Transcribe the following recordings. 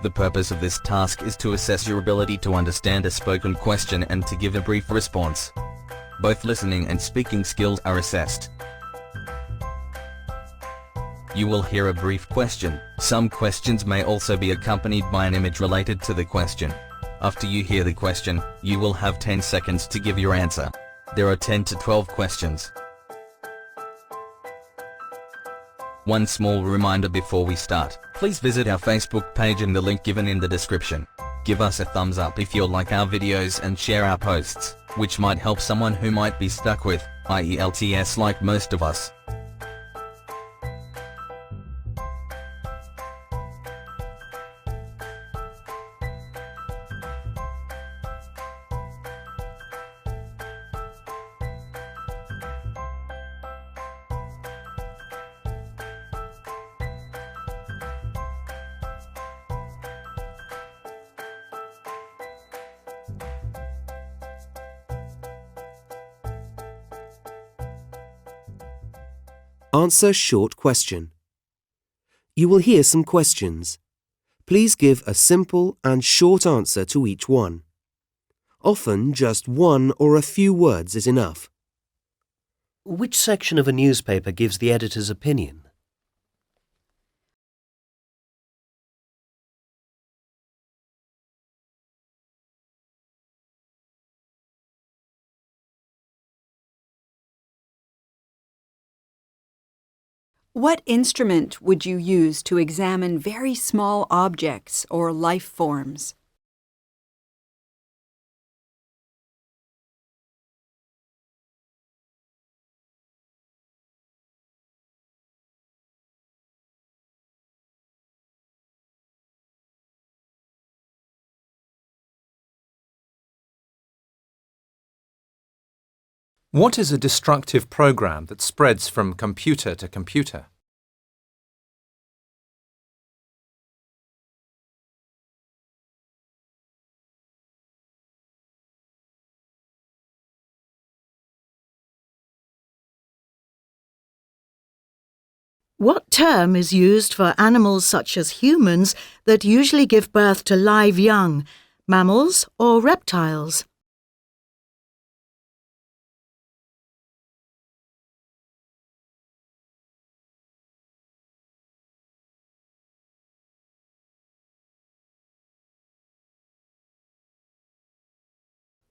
The purpose of this task is to assess your ability to understand a spoken question and to give a brief response. Both listening and speaking skills are assessed. You will hear a brief question. Some questions may also be accompanied by an image related to the question. After you hear the question, you will have 10 seconds to give your answer. There are 10 to 12 questions. One small reminder before we start. Please visit our Facebook page in the link given in the description. Give us a thumbs up if you like our videos and share our posts, which might help someone who might be stuck with IELTS like most of us. Answer short question. You will hear some questions. Please give a simple and short answer to each one. Often just one or a few words is enough. Which section of a newspaper gives the editor's opinion? What instrument would you use to examine very small objects or life forms? What is a destructive program that spreads from computer to computer? What term is used for animals such as humans that usually give birth to live young, mammals or reptiles?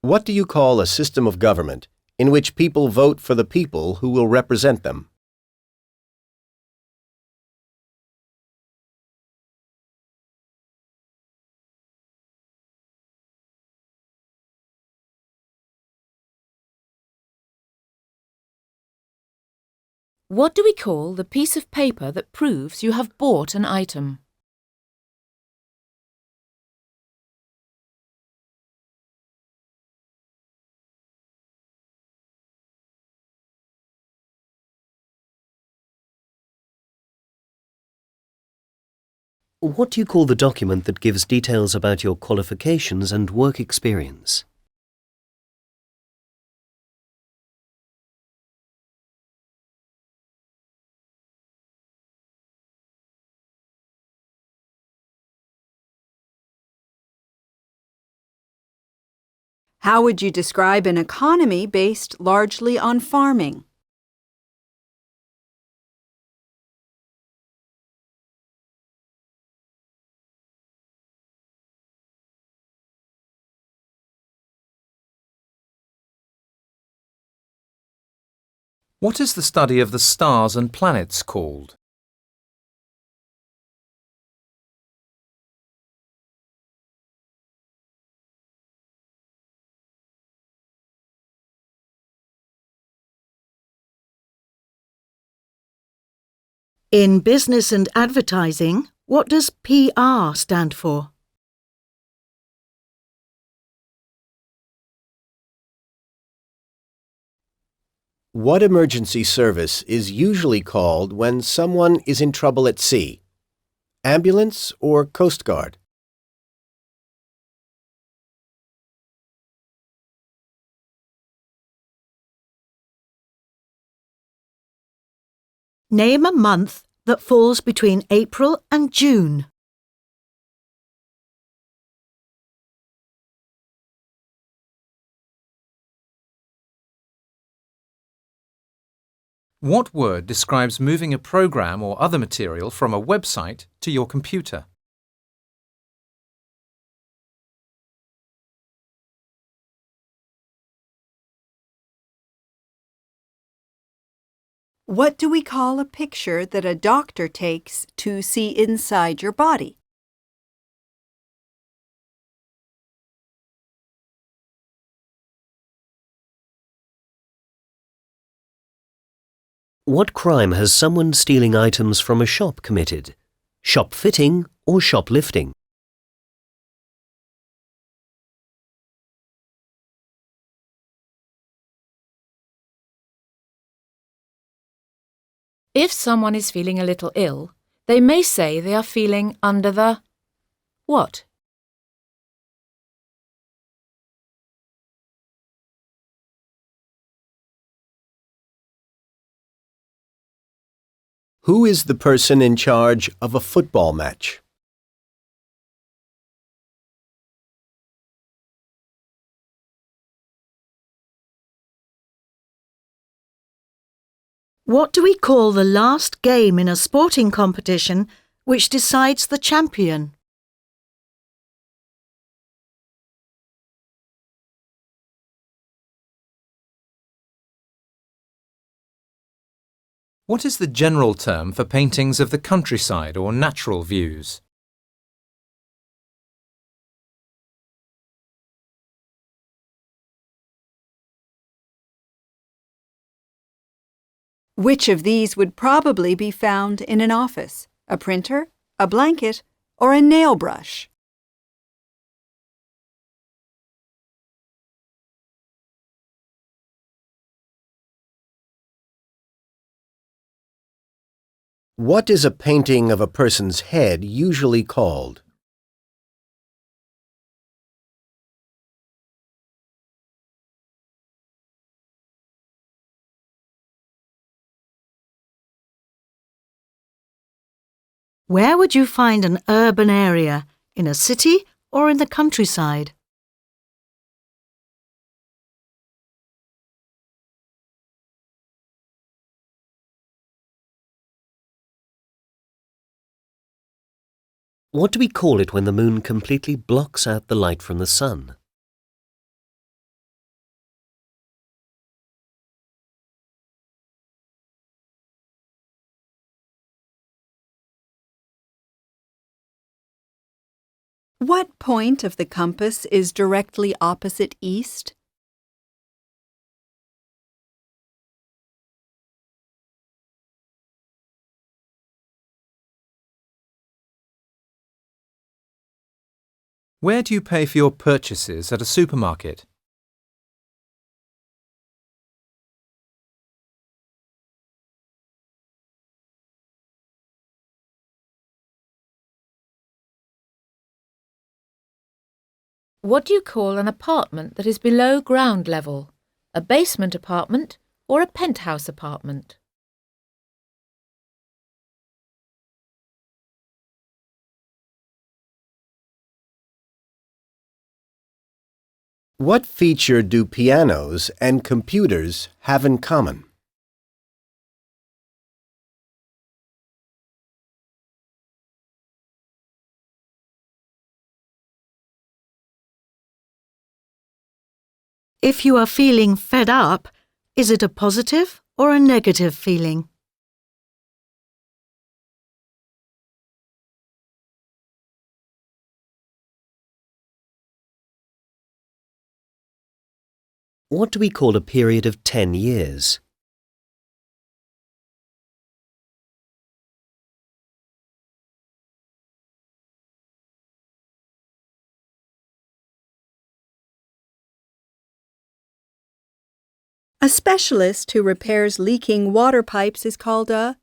What do you call a system of government in which people vote for the people who will represent them? What do we call the piece of paper that proves you have bought an item? What do you call the document that gives details about your qualifications and work experience? How would you describe an economy based largely on farming? What is the study of the stars and planets called? In business and advertising, what does PR stand for? What emergency service is usually called when someone is in trouble at sea? Ambulance or Coast Guard? Name a month that falls between April and June. What word describes moving a program or other material from a website to your computer? What do we call a picture that a doctor takes to see inside your body? What crime has someone stealing items from a shop committed? Shop fitting or shoplifting? If someone is feeling a little ill, they may say they are feeling under the what? Who is the person in charge of a football match? What do we call the last game in a sporting competition which decides the champion? What is the general term for paintings of the countryside or natural views? Which of these would probably be found in an office? A printer, a blanket, or a nail brush? What is a painting of a person's head usually called? Where would you find an urban area, in a city or in the countryside? What do we call it when the moon completely blocks out the light from the sun? What point of the compass is directly opposite east? Where do you pay for your purchases at a supermarket? What do you call an apartment that is below ground level? A basement apartment or a penthouse apartment? What feature do pianos and computers have in common? If you are feeling fed up, is it a positive or a negative feeling? What do we call a period of 10 years? A specialist who repairs leaking water pipes is called a